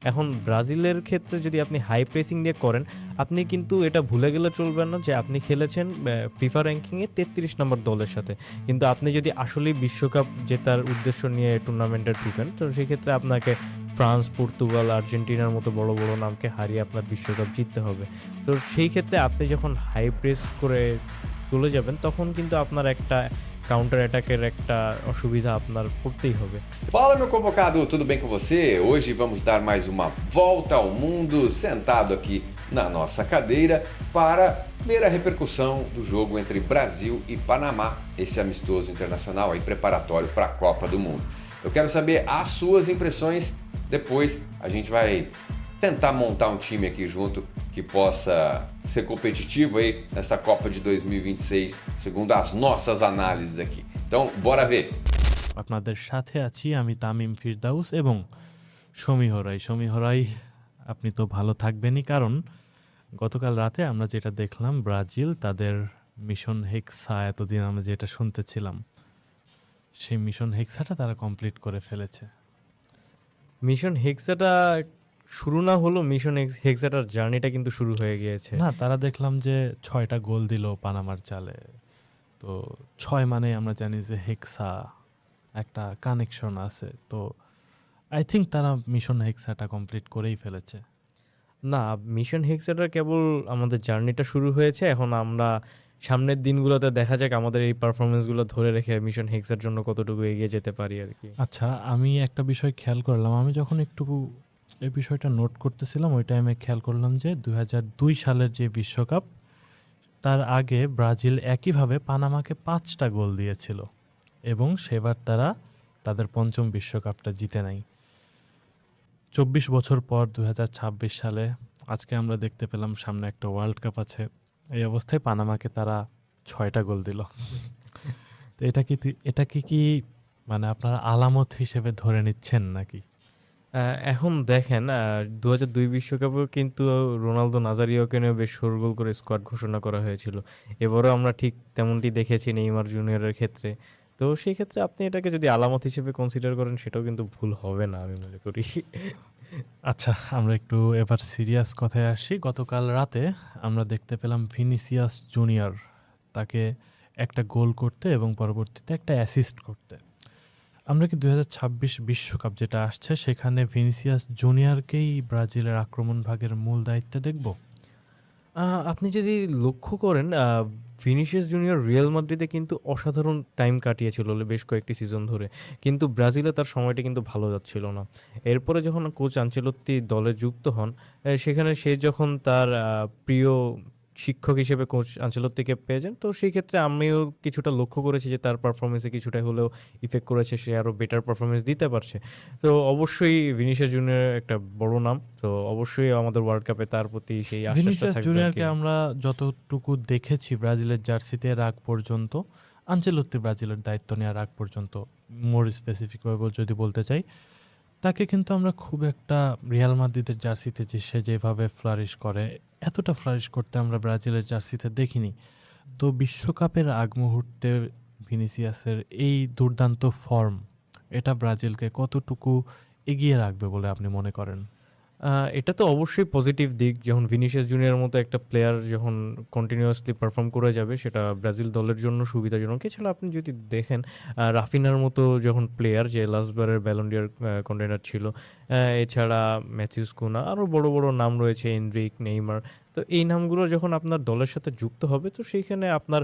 এখন ব্রাজিলের ক্ষেত্রে যদি আপনি হাই প্রেসিং দিয়ে করেন, আপনি কিন্তু এটা ভুলে গেলে চলবে না যে আপনি খেলেছেন ফিফা র‍্যাংকিংয়ে ৩৩ নম্বর দলের সাথে। কিন্তু আপনি যদি আসলেই বিশ্বকাপ জেতার উদ্দেশ্য নিয়ে টুর্নামেন্টে ঢুকেন, তো সেক্ষেত্রে আপনাকে ফ্রান্স, পর্তুগাল, আর্জেন্টিনার মতো বড়, বড় নামকে হারিয়ে আপনার বিশ্বকাপ জিততে হবে। তো সেই ক্ষেত্রে আপনি যখন হাই প্রেস করে চলে যাবেন, তখন কিন্তু আপনার একটা কাউন্টার অ্যাটাকের একটা অসুবিধা আপনার পড়তেই হবে। Fala, meu convocado, tudo bem com você? Hoje vamos dar mais uma volta ao mundo sentado aqui na nossa cadeira para ver a repercussão do jogo entre Brasil e Panamá, esse amistoso internacional aí preparatório para a Copa do Mundo. Eu quero saber as suas impressões, depois a gente vai tentar montar um time aqui junto que possa ser competitivo aí nessa Copa de 2026, segundo as nossas análises aqui. Então, bora ver! আপনাদের সাথে আছি আমি তামিম ফিরদাউস এবং সমীহরাই আপনি তো ভালো থাকবেনই, কারণ গতকাল রাতে আমরা যেটা দেখলাম ব্রাজিল তাদের মিশন হেক্সা, এতদিন আমরা যেটা শুনতেছিলাম সেই মিশন হেক্সাটা তারা কমপ্লিট করে ফেলেছে। মিশন হেক্সাটা শুরু না হলেও মিশন হেক্সাটার জার্নিটা কিন্তু শুরু হয়ে গিয়েছে। না, তারা দেখলাম যে 6টা গোল দিল পানামার জালে। তো 6 মানে আমরা জানি যে হেক্সা একটা কানেকশন আছে। তো আই থিঙ্ক তারা মিশন হেক্সাটা কমপ্লিট করেই ফেলেছে। না, মিশন হেক্সাটার কেবল আমাদের জার্নিটা শুরু হয়েছে। এখন আমরা সামনের দিনগুলোতে দেখা যাক আমাদের এই পারফরমেন্সগুলো ধরে রেখে মিশন হেক্সার জন্য কতটুকু এগিয়ে যেতে পারি আর কি। আচ্ছা, আমি একটা বিষয় খেয়াল করলাম, আমি যখন একটু এই বিষয়টা নোট করতেছিলাম ওই টাইমে খেয়াল করলাম যে 2002 সালের যে বিশ্বকাপ, তার আগে ব্রাজিল একইভাবে পানামাকে 5টা গোল দিয়েছিল এবং সেবার তারা তাদের পঞ্চম বিশ্বকাপটা জিতে নেয়। 24 বছর পর 2026 সালে আজকে আমরা দেখতে পেলাম সামনে একটা ওয়ার্ল্ড কাপ আছে, এই অবস্থায় পানামাকে তারা 6টা গোল দিল। তো এটা কি মানে আপনারা আলামত হিসেবে ধরে নিচ্ছেন নাকি? এখন দেখেন ২০০২ বিশ্বকাপেও কিন্তু রোনালদো নাজারিওকে নিয়ে বেশ শোরগোল করে স্কোয়াড ঘোষণা করা হয়েছিল। এবারও আমরা ঠিক তেমনটি দেখেছি নেইমার জুনিয়রের ক্ষেত্রে। তো সেই ক্ষেত্রে আপনি এটাকে যদি আলামত হিসেবে কনসিডার করেন সেটাও কিন্তু ভুল হবে না আমি মনে করি। আচ্ছা, আমরা একটু এবার সিরিয়াস কথায় আসি। গতকাল রাতে আমরা দেখতে পেলাম ভিনিসিয়াস জুনিয়র তাকে একটা গোল করতে এবং পরবর্তীতে একটা অ্যাসিস্ট করতে। আমরা কি 2026 বিশ্বকাপ যেটা আসছে সেখানে ভিনিসিয়াস জুনিয়রকেই ব্রাজিলের আক্রমণ ভাগের মূল দায়িত্বে দেখব? আপনি যদি লক্ষ্য করেন ভিনিসিয়াস জুনিয়র রিয়াল মাদ্রিদে কিন্তু অসাধারণ টাইম কাটিয়েছিল বেশ কয়েকটি সিজন ধরে। কিন্তু ব্রাজিলে তার সময়টা কিন্তু ভালো যাচ্ছিল না। এরপরে যখন কোচ আনচেলত্তি দলে যুক্ত হন, সেখানে সে যখন তার প্রিয় শিক্ষক হিসেবে কোচ আনচেলত্তিকে পেয়ে যান, তো সেই ক্ষেত্রে আমিও কিছুটা লক্ষ্য করেছি যে তার পারফরম্যান্সে কিছুটা হলেও ইফেক্ট করেছে। সে আরও বেটার পারফরম্যান্স দিতে পারছে। তো অবশ্যই ভিনিসিয়াস জুনিয়র একটা বড় নাম। তো অবশ্যই আমাদের ওয়ার্ল্ড কাপে তার প্রতি সেই আশ্বাসটা ভিনিসিয়াস থাকবে জুনিয়রকে আরকি। আমরা যতটুকু দেখেছি ব্রাজিলের জার্সিতে এর আগ পর্যন্ত, আনচেলত্তি ব্রাজিলের দায়িত্ব নেওয়ার আগ পর্যন্ত, মোর স্পেসিফিকভাবে যদি বলতে চাই, তাকে কিন্তু আমরা খুব একটা রিয়াল মাদ্রিদের জার্সিতে যে সে যেভাবে ফ্লারিশ করে, এতটা ফ্লারিশ করতে আমরা ব্রাজিলের জার্সিতে দেখিনি। তো বিশ্বকাপের আগ মুহূর্তে ভিনিসিয়াসের এই দুর্দান্ত ফর্ম, এটা ব্রাজিলকে কতটুকু এগিয়ে রাখবে বলে আপনি মনে করেন? আ এটা তো অবশ্যই পজিটিভ দিক। যখন ভিনিসিয়াস জুনিয়রের মতো একটা প্লেয়ার যখন কন্টিনিউয়াসলি পারফর্ম করে যাবে, সেটা ব্রাজিল দলের জন্য সুবিধাজনক। এছাড়া আপনি যদি দেখেন রাফিনার মতো যখন প্লেয়ার যে লাস্ট বারের ব্যালন ডি'র কন্টেন্ডার ছিল। এছাড়া ম্যাথিউস কুনা, আরও বড়, বড় নাম রয়েছে এনরিক, নেইমার। তো এই নামগুলো যখন আপনার দলের সাথে যুক্ত হবে, তো সেইখানে আপনার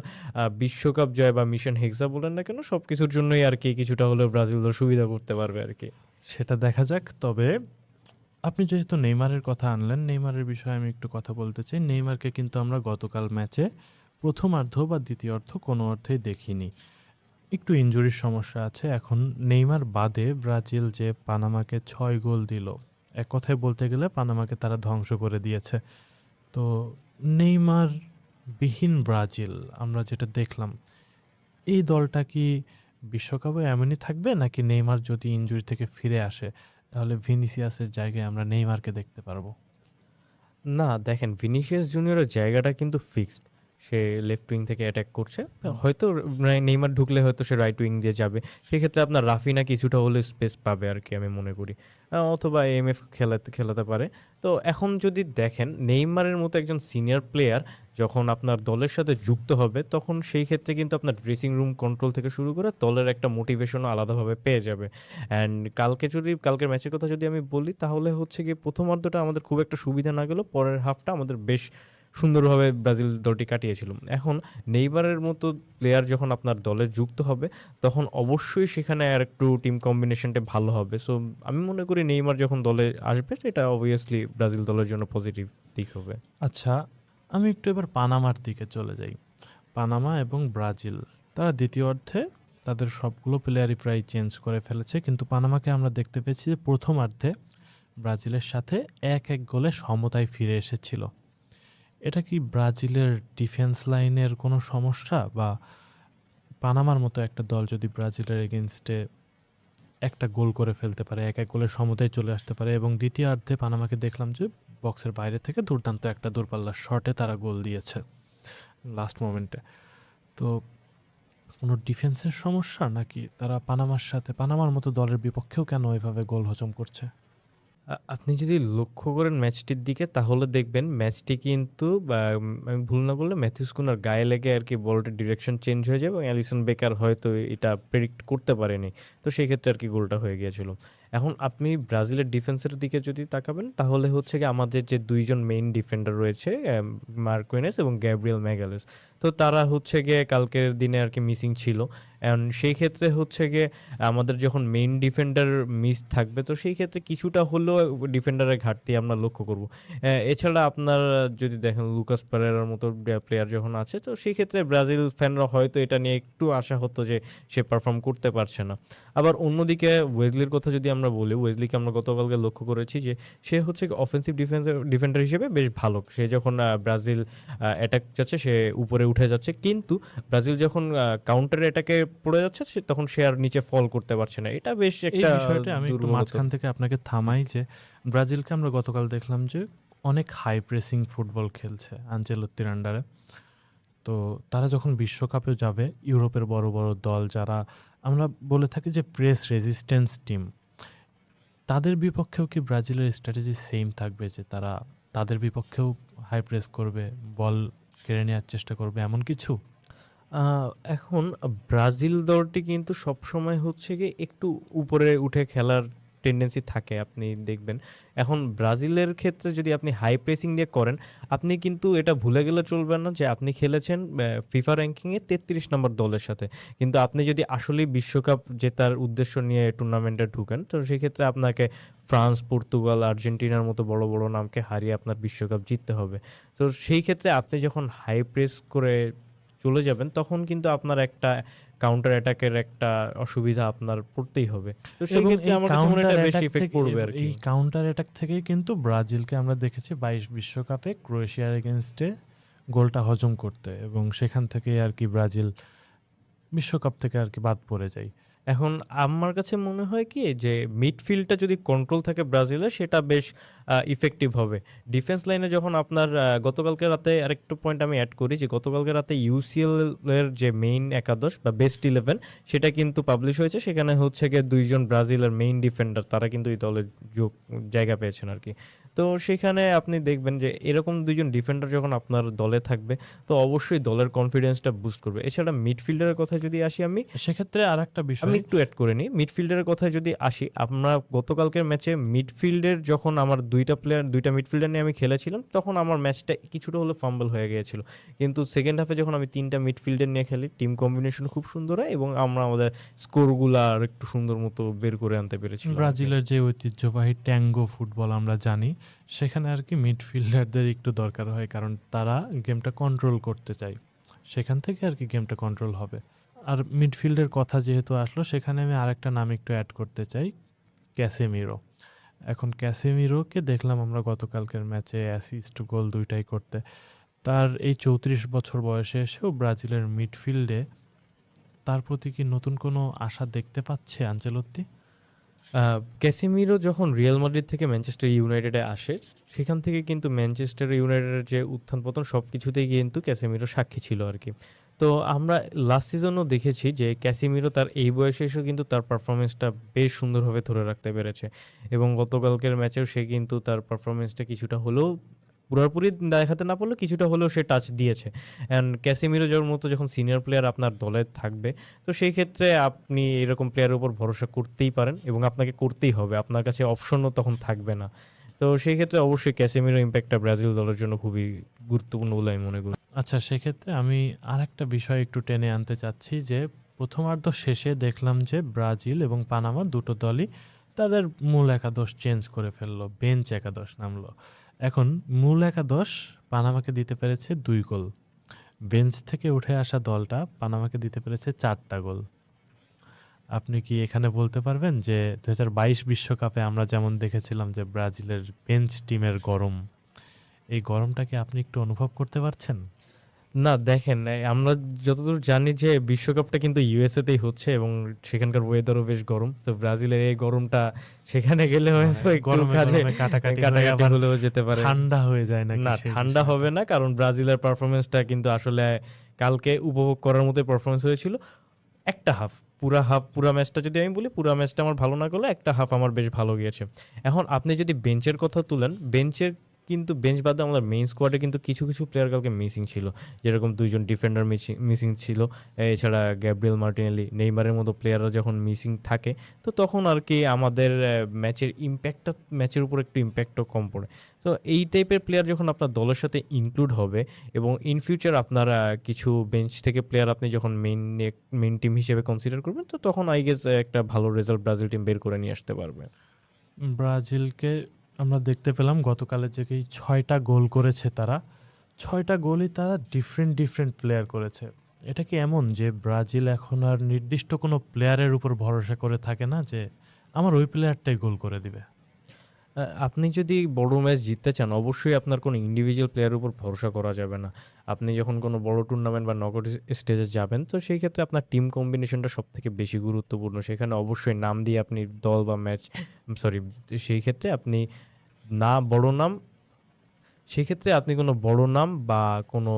বিশ্বকাপ জয় বা মিশন হেক্সা বলেন না কেন, সবকিছুর জন্যই আরকি কিছুটা হলেও ব্রাজিল দল সুবিধা করতে পারবে আরকি। সেটা দেখা যাক। তবে আপনি যেহেতু নেইমারের কথা আনলেন, নেইমারের বিষয়ে আমি একটু কথা বলতে চাই। নেইমারকে কিন্তু আমরা গতকাল ম্যাচে প্রথমার্ধ বা দ্বিতীয়ার্ধ কোনো অর্থেই দেখিনি। একটু ইনজুরির সমস্যা আছে। এখন নেইমার বাদে ব্রাজিল যে পানামাকে 6 গোল দিল, এক কথায় বলতে গেলে পানামাকে তারা ধ্বংস করে দিয়েছে। তো নেইমার বিহীন ব্রাজিল আমরা যেটা দেখলাম, এই দলটা কি বিশ্বকাপে এমনই থাকবে, নাকি নেইমার যদি ইনজুরি থেকে ফিরে আসে তাহলে ভিনিসিয়াসের জায়গায় আমরা নেইমারকে দেখতে পারবো? না, দেখেন ভিনিসিয়াস জুনিয়রের জায়গাটা কিন্তু ফিক্সড। সে লেফট উইং থেকে অ্যাটাক করছে। হয়তো নেইমার ঢুকলে হয়তো সে রাইট উইং দিয়ে যাবে। সেক্ষেত্রে আপনার রাফিনা কিছুটা হলে স্পেস পাবে আরকি আমি মনে করি। অথবা এএমএফ খেলাতে পারে। তো এখন যদি দেখেন নেইমারের মতো একজন সিনিয়র প্লেয়ার যখন আপনার দলের সাথে যুক্ত হবে, তখন সেই ক্ষেত্রে কিন্তু আপনার ড্রেসিং রুম কন্ট্রোল থেকে শুরু করে দলের একটা মোটিভেশনও আলাদাভাবে পেয়ে যাবে। অ্যান্ড কালকের ম্যাচের কথা যদি আমি বলি, তাহলে হচ্ছে গিয়ে প্রথমার্ধটা আমাদের খুব একটা সুবিধা না গেলেও পরের হাফটা আমাদের বেশ সুন্দরভাবে ব্রাজিল দলটি কাটিয়েছিল। এখন নেইমারের মতো প্লেয়ার যখন আপনার দলে যুক্ত হবে, তখন অবশ্যই সেখানে আরেকটু টিম কম্বিনেশনটা ভালো হবে। সো আমি মনে করি নেইমার যখন দলে আসবে, এটা অবভিয়াসলি ব্রাজিল দলের জন্য পজিটিভ দিক হবে। আচ্ছা, আমি একটু এবার পানামার দিকে চলে যাই। পানামা এবং ব্রাজিল তারা দ্বিতীয় অর্ধে তাদের সবগুলো প্লেয়ারই প্রায় চেঞ্জ করে ফেলেছে, কিন্তু পানামাকে আমরা দেখতে পেয়েছি যে প্রথমার্ধে ব্রাজিলের সাথে 1-1 গোলে সমতায় ফিরে এসেছিল। এটা কি ব্রাজিলের ডিফেন্স লাইনের কোনো সমস্যা, বা পানামার মতো একটা দল যদি ব্রাজিলের এগেনস্টে একটা গোল করে ফেলতে পারে, 1-1 গোলের সমতায় চলে আসতে পারে? এবং দ্বিতীয়ার্ধে পানামাকে দেখলাম যে বক্সের বাইরে থেকে দুর্দান্ত একটা দূরপাল্লার শটে তারা গোল দিয়েছে লাস্ট মোমেন্টে। তো কোনো ডিফেন্সের সমস্যা, নাকি তারা পানামার মতো দলের বিপক্ষেও কেন এভাবে গোল হজম করছে? আপনি যদি লক্ষ্য করেন ম্যাচটির দিকে, তাহলে দেখবেন ম্যাচটি কিন্তু আমি ভুল না করলে ম্যাথিউস কুনার গায়ে লেগে আর কি বলটার ডিরেকশন চেঞ্জ হয়ে যাবে এবং অ্যালিসন বেকার হয়তো এটা প্রেডিক্ট করতে পারেনি। তো সেই ক্ষেত্রে আর কি গোলটা হয়ে গিয়েছিল। এখন আপনি ব্রাজিলের ডিফেন্সের দিকে যদি তাকাবেন, তাহলে হচ্ছে কি আমাদের যে দুইজন মেইন ডিফেন্ডার রয়েছে, মার্কুইনেস এবং গ্যাব্রিয়েল ম্যাগালেস, তো তারা হচ্ছে গিয়ে কালকের দিনে আর কি মিসিং ছিল। অ্যান্ড সেই ক্ষেত্রে হচ্ছে গিয়ে আমাদের যখন মেইন ডিফেন্ডার মিস থাকবে, তো সেই ক্ষেত্রে কিছুটা হলেও ডিফেন্ডারের ঘাটতি আমরা লক্ষ্য করব। এছাড়া আপনার যদি দেখেন লুকাস পেরেরার মতো প্লেয়ার যখন আছে, তো সেই ক্ষেত্রে ব্রাজিল ফ্যানরা হয়তো এটা নিয়ে একটু আশা হতো যে সে পারফর্ম করতে পারছে না। আবার অন্যদিকে ওয়েজলির কথা যদি আমরা বলি, ওয়েজলিকে আমরা গতকালকে লক্ষ্য করেছি যে সে হচ্ছে অফেন্সিভ ডিফেন্ডার হিসেবে বেশ ভালো। সে যখন ব্রাজিল অ্যাটাক যাচ্ছে সে উপরে উঠে যাচ্ছে, কিন্তু ব্রাজিল যখন কাউন্টার অ্যাটাকে পড়ে যাচ্ছে তখন সে আর নিচে ফল করতে পারছে না। এটা বেশ এই একটা বিষয়টা আমি একটু মাঝখান থেকে আপনাকে থামাই যে ব্রাজিলকে আমরা গতকাল দেখলাম যে অনেক হাই প্রেসিং ফুটবল খেলছে আনচেলত্তির আন্ডারে। তো তারা যখন বিশ্বকাপে যাবে, ইউরোপের বড় বড় দল যারা আমরা বলে থাকি যে প্রেস রেজিস্ট্যান্স টিম, তাদের বিপক্ষেও কি ব্রাজিলের স্ট্র্যাটেজি সেম থাকবে, যে তারা তাদের বিপক্ষেও হাই প্রেস করবে, বল কেড়ে নেওয়ার চেষ্টা করবে, এমন কিছু? এখন ব্রাজিল দলটি কিন্তু সবসময় হচ্ছে গিয়ে একটু উপরে উঠে খেলার টেন্ডেন্সি থাকে, আপনি দেখবেন। এখন ব্রাজিলের ক্ষেত্রে যদি আপনি হাই প্রেসিং দিয়ে করেন, আপনি কিন্তু এটা ভুলে গেলে চলবে না যে আপনি খেলেছেন ফিফা র্যাঙ্কিংয়ে 33 নম্বর দলের সাথে। কিন্তু আপনি যদি আসলেই বিশ্বকাপ জেতার উদ্দেশ্য নিয়ে টুর্নামেন্টে ঢুকেন, তো সেক্ষেত্রে আপনাকে ফ্রান্স, পর্তুগাল, আর্জেন্টিনার মতো বড় বড় নামকে হারিয়ে আপনার বিশ্বকাপ জিততে হবে। তো সেই ক্ষেত্রে আপনি যখন হাই প্রেস করে চলে যাবেন, তখন কিন্তু আপনার একটা কাউন্টার অ্যাটাকের একটা অসুবিধা আপনার পড়তেই হবে। তো সেই এবং ক্ষেত্রে এই আমার কাছে মনে হয় কাউন্টার এটা বেশি অ্যাটাক ইফেক্ট থেকে পড়বে আর কি। এই কাউন্টার অ্যাটাক থেকেই কিন্তু ব্রাজিলকে আমরা দেখেছি 22 বিশ্বকাপে ক্রোয়েশিয়ার এগেনস্টে গোলটা হজম করতে, এবং সেখান থেকে আর কি ব্রাজিল বিশ্বকাপ থেকে আর কি বাদ পড়ে যায়। এখন আমার কাছে মনে হয় কি যে মিডফিল্ডটা যদি কন্ট্রোল থাকে ব্রাজিলের, সেটা বেশ ইফেক্টিভ হবে। ডিফেন্স লাইনে যখন আপনার গতকালকে রাতে আরেকটু পয়েন্ট আমি অ্যাড করি যে গতকালকে রাতে ইউসিএল এর যে মেইন একাদশ বা বেস্ট 11 সেটা কিন্তু পাবলিশ হয়েছে। সেখানে হচ্ছে গিয়ে দুইজন ব্রাজিলের মেইন ডিফেন্ডার তারা কিন্তু এই দলের জায়গা পেয়েছেন আর কি। তো সেখানে আপনি দেখবেন যে এরকম দুইজন ডিফেন্ডার যখন আপনার দলে থাকবে, তো অবশ্যই দলের কনফিডেন্সটা বুস্ট করবে। এছাড়া মিডফিল্ডারের কথা যদি আসি, সেক্ষেত্রে আর একটা আমি বিষয় একটু অ্যাড করে নিই। মিডফিল্ডারের কথায় যদি আসি, আমরা গতকালকের ম্যাচে মিডফিল্ডের যখন আমার দুইটা মিডফিল্ডার নিয়ে আমি খেলেছিলাম, তখন আমার ম্যাচটা কিছুটা হলে ফাম্বল হয়ে গিয়েছিল। কিন্তু সেকেন্ড হাফে যখন আমি 3টা মিডফিল্ডার নিয়ে খেলি, টিম কম্বিনেশন খুব সুন্দর হয় এবং আমরা আমাদের স্কোরগুলো আর একটু সুন্দর মতো বের করে আনতে পেরেছিলাম। ব্রাজিলের যে ঐতিহ্যবাহী ট্যাঙ্গো ফুটবল আমরা জানি, সেখানে আর কি মিডফিল্ডারদের একটু দরকার হয়, কারণ তারা গেমটা কন্ট্রোল করতে চায়। সেখান থেকে আর কি গেমটা কন্ট্রোল হবে। আর মিডফিল্ডের কথা যেহেতু আসলো, সেখানে আমি আরেকটা নাম একটু অ্যাড করতে চাই, ক্যাসেমিরো। এখন ক্যাসেমিরোকে দেখলাম আমরা গতকালকের ম্যাচে অ্যাসিস্ট গোল দুইটাই করতে। তার এই 34 বছর বয়সে এসেও ব্রাজিলের মিডফিল্ডে তার প্রতি কি নতুন কোনো আশা দেখতে পাচ্ছে আনচেলত্তি? ক্যাসেমিরো যখন রিয়াল মাদ্রিদ থেকে ম্যানচেস্টার ইউনাইটেডে আসে, সেখান থেকে কিন্তু ম্যানচেস্টার ইউনাইটেডের যে উত্থান-পতন সবকিছুতেই কিন্তু ক্যাসেমিরো সাক্ষী ছিল আরকি। তো আমরা লাস্ট সিজনও দেখেছি যে ক্যাসেমিরো তার এই বয়সে এসেও কিন্তু তার পারফরম্যান্সটা বেশ সুন্দরভাবে ধরে রাখতে পেরেছে এবং গতকালকের ম্যাচেও সে কিন্তু তার পারফরম্যান্সটা কিছুটা হলেও পুরোপুরি দেখাতে না পারলেও কিছুটা হলেও সে টাচ দিয়েছে। অ্যান্ড ক্যাসেমিরো যার মতো যখন সিনিয়র প্লেয়ার আপনার দলে থাকবে, তো সেই ক্ষেত্রে আপনি এরকম প্লেয়ারের উপর ভরসা করতেই পারেন এবং আপনাকে করতেই হবে। আপনার কাছে অপশনও তখন থাকবে না। তো সেই ক্ষেত্রে অবশ্যই ক্যাসেমিরো ইম্প্যাক্টটা ব্রাজিল দলের জন্য খুবই গুরুত্বপূর্ণ বলে আমি মনে করি। আচ্ছা, সেক্ষেত্রে আমি আরেকটা বিষয় একটু টেনে আনতে চাচ্ছি যে প্রথমার্ধ শেষে দেখলাম যে ব্রাজিল এবং পানামা দুটো দলই তাদের মূল একাদশ চেঞ্জ করে ফেললো, বেঞ্চ একাদশ নামলো। এখন মূল একাদশ পানামাকে দিতে পেরেছে 2 গোল, বেঞ্চ থেকে উঠে আসা দলটা পানামাকে দিতে পেরেছে 4টা গোল। আপনি কি এখানে বলতে পারবেন যে 2022 বিশ্বকাপে আমরা যেমন দেখেছিলাম যে ব্রাজিলের বেঞ্চ টিমের গরম, এই গরমটা কি আপনি একটু অনুভব করতে পারছেন? না দেখেন, আমরা যতদূর জানি যে বিশ্বকাপটা কিন্তু ইউএসএতেই হচ্ছে এবং সেখানকার ওয়েদারও বেশ গরম। তো ব্রাজিলের এই গরমটা সেখানে গেলে হয়তো একটু গরমে কাজে গরমে কাটাকাটি হয়ে কাটাকাটি আবার হলেও যেতে পারে। ঠান্ডা হয়ে যায় নাকি না, সেই ঠান্ডা বিষয়টা? হবে না, কারণ ব্রাজিলের পারফরমেন্সটা কিন্তু আসলে কালকে উপভোগ করার মতোই পারফরমেন্স হয়েছিল। একটা হাফ, পুরা ম্যাচটা যদি আমি বলি, পুরা ম্যাচটা আমার ভালো না গেলেও একটা হাফ আমার বেশ ভালো গিয়েছে। এখন আপনি যদি বেঞ্চের কথা তুলেন, কিন্তু বেঞ্চ বাদে আমাদের মেইন স্কোয়াডে কিন্তু কিছু প্লেয়ার কালকে মিসিং ছিল। যেরকম 2 জন ডিফেন্ডার মিসিং ছিল। এছাড়া গ্যাব্রিয়েল মার্টিনেলি, নেইমারের মতো প্লেয়াররা যখন মিসিং থাকে, তো তখন আর কি আমাদের ম্যাচের উপর একটু ইম্প্যাক্টও কম পড়ে। তো এই টাইপের প্লেয়ার যখন আপনার দলের সাথে ইনক্লুড হবে এবং ইন ফিউচার আপনার কিছু বেঞ্চ থেকে প্লেয়ার আপনি যখন মেইন টিম হিসেবে কনসিডার করবেন, তো তখন আই গেস একটা ভালো রেজাল্ট ব্রাজিল টিম বের করে নিয়ে আসতে পারবে। ব্রাজিলকে আমরা দেখতে পেলাম গতকালের যে 6টা গোল করেছে তারা, 6টা গোলই তারা ডিফারেন্ট প্লেয়ার করেছে। এটা কি এমন যে ব্রাজিল এখন আর নির্দিষ্ট কোনো প্লেয়ারের উপর ভরসা করে থাকে না যে আমার ওই প্লেয়ারটাই গোল করে দিবে? আপনি যদি বড় ম্যাচ জিততে চান, অবশ্যই আপনার কোনো ইন্ডিভিজুয়াল প্লেয়ারের উপর ভরসা করা যাবে না। আপনি যখন কোনো বড় টুর্নামেন্ট বা নকআউট স্টেজে যাবেন, তো সেই ক্ষেত্রে আপনার টিম কম্বিনেশনটা সবথেকে বেশি গুরুত্বপূর্ণ। সেখানে অবশ্যই নাম দিয়ে আপনি দল বা ম্যাচ, সরি, সেই ক্ষেত্রে আপনি বড় নাম, সেক্ষেত্রে আপনি কোনো বড় নাম বা কোনো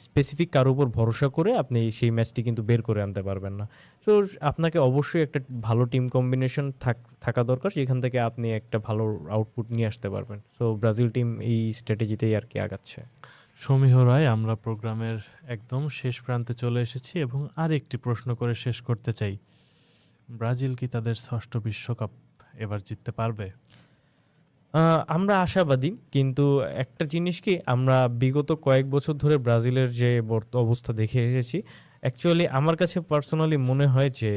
স্পেসিফিক কারোর উপর ভরসা করে আপনি সেই ম্যাচটি কিন্তু বের করে আনতে পারবেন না। তো আপনাকে অবশ্যই একটা ভালো টিম কম্বিনেশন থাকা দরকার, যেখান থেকে আপনি একটা ভালো আউটপুট নিয়ে আসতে পারবেন। সো ব্রাজিল টিম এই স্ট্র্যাটেজিতেই আর কি আগাচ্ছে। সমীহ রায়, আমরা প্রোগ্রামের একদম শেষ প্রান্তে চলে এসেছি এবং আর একটি প্রশ্ন করে শেষ করতে চাই। ব্রাজিল কি তাদের 6ষ্ঠ বিশ্বকাপ এবার জিততে পারবে? আমরা আশাবাদী, কিন্তু একটা জিনিস কি, আমরা বিগত কয়েক বছর ধরে ব্রাজিলের যে অবস্থা দেখে এসেছি, অ্যাকচুয়ালি আমার কাছে পার্সোনালি মনে হয় যে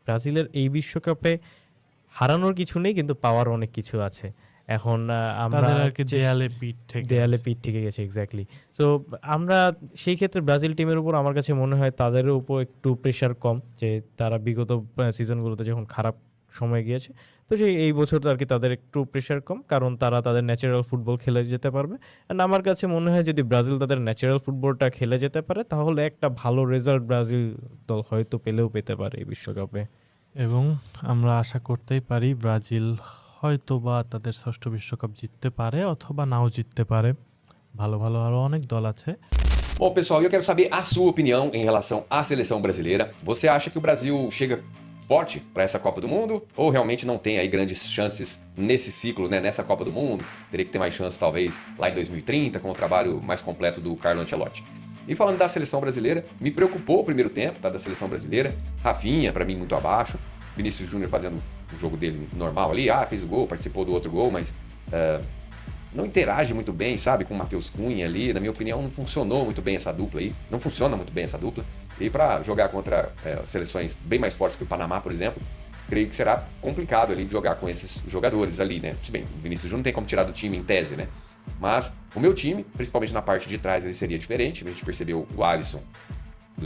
ব্রাজিলের এই বিশ্বকাপে হারানোর কিছু নেই, কিন্তু পাওয়ার অনেক কিছু আছে। এখন আমরা তাদের আর কি দেয়ালে পিঠ থেকে গেছে, এক্স্যাক্টলি। সো আমরা সেই ক্ষেত্রে ব্রাজিল টিমের উপর আমার কাছে মনে হয় তাদের উপর একটু প্রেশার কম, যে তারা বিগত সিজনগুলোতে যখন খারাপ সময় গিয়েছে, তো এই বছর আর কি তাদের একটু প্রেশার কম, কারণ তারা তাদের ন্যাচারাল ফুটবল খেলে যেতে পারবে। অ্যান্ড আমার কাছে মনে হয় যদি ব্রাজিল তাদের ন্যাচারাল ফুটবলটা খেলে যেতে পারে, তাহলে একটা ভালো রেজাল্ট ব্রাজিল দল হয়তো পেতে পারে এই বিশ্বকাপে। এবং আমরা আশা করতেই পারি ব্রাজিল হয়তো বা তাদের 6ষ্ঠ বিশ্বকাপ জিততে পারে অথবা নাও জিততে পারে। ভালো আরো অনেক দল আছে। Bom, pessoal, eu quero saber a sua opinião em relação à seleção brasileira. Você acha que o Brasil chega forte para essa Copa do Mundo ou realmente não tem aí grandes chances nesse ciclo, né, nessa Copa do Mundo? Teria que ter mais chance talvez lá em 2030 com o trabalho mais completo do Carlo Ancelotti. E falando da seleção brasileira, me preocupou o primeiro tempo, tá, da seleção brasileira. Rafinha, para mim, muito abaixo. Vinícius Júnior fazendo o jogo dele normal ali, fez o gol, participou do outro gol, mas não interage muito bem, sabe, com o Matheus Cunha ali. Na minha opinião, não funcionou muito bem essa dupla aí, não funciona muito bem essa dupla. E para jogar contra seleções bem mais fortes que o Panamá, por exemplo, creio que será complicado ali de jogar com esses jogadores ali, né? Se bem, o Vinícius Júnior não tem como tirar do time em tese, né? Mas o meu time, principalmente na parte de trás, ele seria diferente. A gente percebeu o Alisson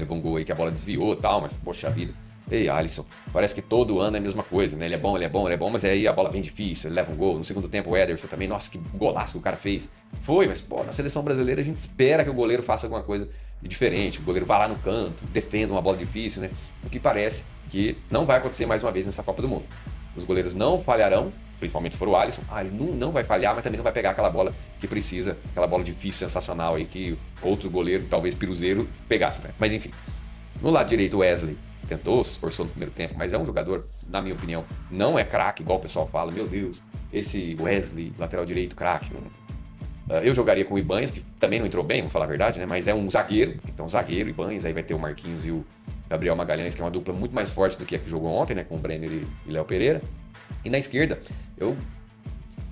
levou um gol aí que a bola desviou e tal, mas poxa vida. Ei, Alisson, parece que todo ano é a mesma coisa, né? Ele é bom, mas aí a bola vem difícil, ele leva um gol. No segundo tempo, o Ederson também, nossa, que golaço que o cara fez. Foi, mas pô, na seleção brasileira a gente espera que o goleiro faça alguma coisa de diferente, o goleiro vá lá no canto, defenda uma bola difícil, né? O que parece que não vai acontecer mais uma vez nessa Copa do Mundo. Os goleiros não falharão, principalmente se for o Alisson. Ele não vai falhar, mas também não vai pegar aquela bola que precisa, aquela bola difícil, sensacional aí que outro goleiro, talvez piruzeiro, pegasse, né? Mas enfim. No lado direito, o Wesley tentou, se esforçou no primeiro tempo, mas é um jogador, na minha opinião, não é craque, igual o pessoal fala. Meu Deus, esse Wesley, lateral direito, craque. Eu jogaria com o Ibanez, que também não entrou bem, vou falar a verdade, né? Mas é um zagueiro, então zagueiro, Ibanez, aí vai ter o Marquinhos e o Gabriel Magalhães, que é uma dupla muito mais forte do que a que jogou ontem, né? Com o Brenner e Léo Pereira. E na esquerda, eu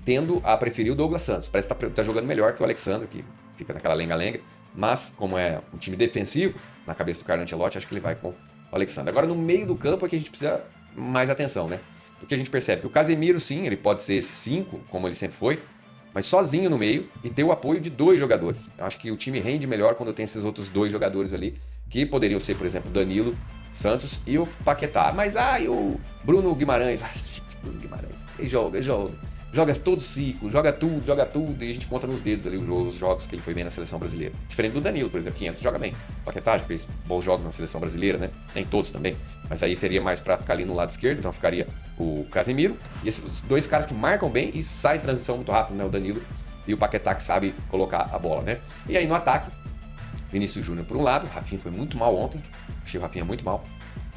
tendo a preferir o Douglas Santos. Parece que tá jogando melhor que o Alexandre, que fica naquela lenga-lenga. Mas, como é um time defensivo, na cabeça do Carlo Ancelotti, acho que ele vai com o Alexandre. Agora, no meio do campo é que a gente precisa mais atenção, né? Porque a gente percebe que o Casemiro, sim, ele pode ser esse 5, como ele sempre foi, mas sozinho no meio e ter o apoio de 2 jogadores. Eu acho que o time rende melhor quando tem esses outros 2 jogadores ali, que poderiam ser, por exemplo, Danilo Santos e o Paquetá. Mas, e o Bruno Guimarães? Bruno Guimarães, ele joga todo ciclo, joga tudo, e a gente conta nos dedos ali os jogos que ele foi bem na seleção brasileira. Diferente do Danilo, por exemplo, que antes joga bem. O Paquetá já fez bons jogos na seleção brasileira, né? Nem todos também, mas aí seria mais pra ficar ali no lado esquerdo, então ficaria o Casemiro, e esses 2 caras que marcam bem e saem em transição muito rápido, né? O Danilo e o Paquetá, que sabe colocar a bola, né? E aí no ataque, Vinícius Júnior por um lado, o Rafinha foi muito mal ontem, achei o Rafinha muito mal.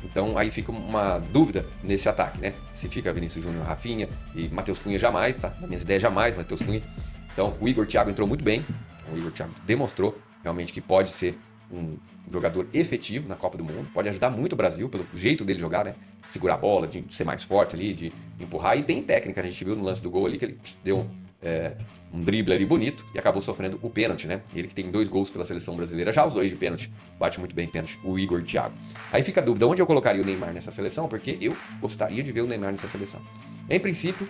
Então aí fica uma dúvida nesse ataque, né? Se fica Vinícius Júnior, Rafinha e Matheus Cunha jamais, tá? Nas minhas ideias jamais, Matheus Cunha. Então o Igor Thiago entrou muito bem. O Igor Thiago demonstrou realmente que pode ser um jogador efetivo na Copa do Mundo. Pode ajudar muito o Brasil pelo jeito dele jogar, né? Segurar a bola, de ser mais forte ali, de empurrar. E tem técnica, né? A gente viu no lance do gol ali que ele deu um drible ali bonito e acabou sofrendo o pênalti, né? Ele que tem 2 gols pela seleção brasileira, já os 2 de pênalti, bate muito bem pênalti, o Igor Thiago. Aí fica a dúvida, onde eu colocaria o Neymar nessa seleção? Porque eu gostaria de ver o Neymar nessa seleção. Em princípio,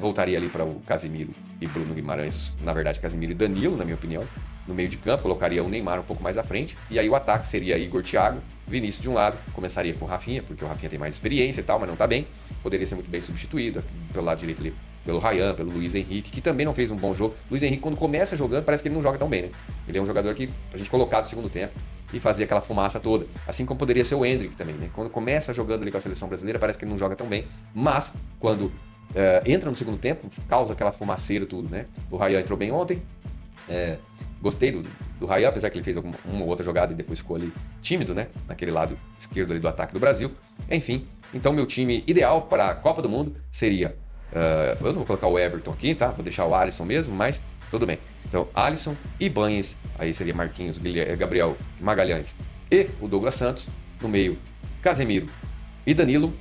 voltaria ali para o Casemiro e Bruno Guimarães, na verdade Casemiro e Danilo, na minha opinião, no meio de campo, colocaria o Neymar um pouco mais à frente, e aí o ataque seria Igor Thiago, Vinícius de um lado, começaria com o Rafinha, porque o Rafinha tem mais experiência e tal, mas não tá bem, poderia ser muito bem substituído, pelo lado direito ali, pelo Ryan, pelo Luiz Henrique, que também não fez um bom jogo. Luiz Henrique, quando começa jogando, parece que ele não joga tão bem, né? Ele é um jogador que a gente colocava no segundo tempo e fazia aquela fumaça toda. Assim como poderia ser o Endrick também, né? Quando começa jogando ali com a seleção brasileira, parece que ele não joga tão bem, mas quando entra no segundo tempo, causa aquela fumaceira tudo, né? O Ryan entrou bem ontem, gostei do Ryan, apesar que ele fez uma ou outra jogada e depois ficou ali tímido, né? Naquele lado esquerdo ali do ataque do Brasil. Enfim, então meu time ideal para a Copa do Mundo seria... eu não vou colocar o Everton aqui, tá? Vou deixar o Alisson mesmo, mas tudo bem. Então, Alisson, Ibanez, aí seria Marquinhos, Gabriel Magalhães e o Douglas Santos. No meio, Casemiro e Danilo,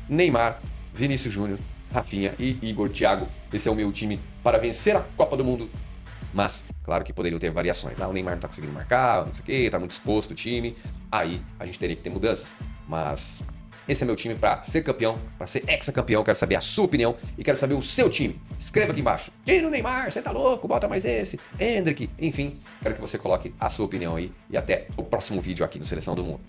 Neymar, Vinícius Júnior, Rafinha e Igor Thiago. Esse é o meu time para vencer a Copa do Mundo. Mas, claro que poderiam ter variações. O Neymar não tá conseguindo marcar, não sei o quê, tá muito exposto o time. Aí a gente teria que ter mudanças. Mas esse é meu time para ser campeão, para ser ex-campeão. Quero saber a sua opinião e quero saber o seu time. Escreva aqui embaixo. Tira o Neymar, você tá louco, bota mais esse. Endrick, enfim. Quero que você coloque a sua opinião aí. E até o próximo vídeo aqui no Seleção do Mundo.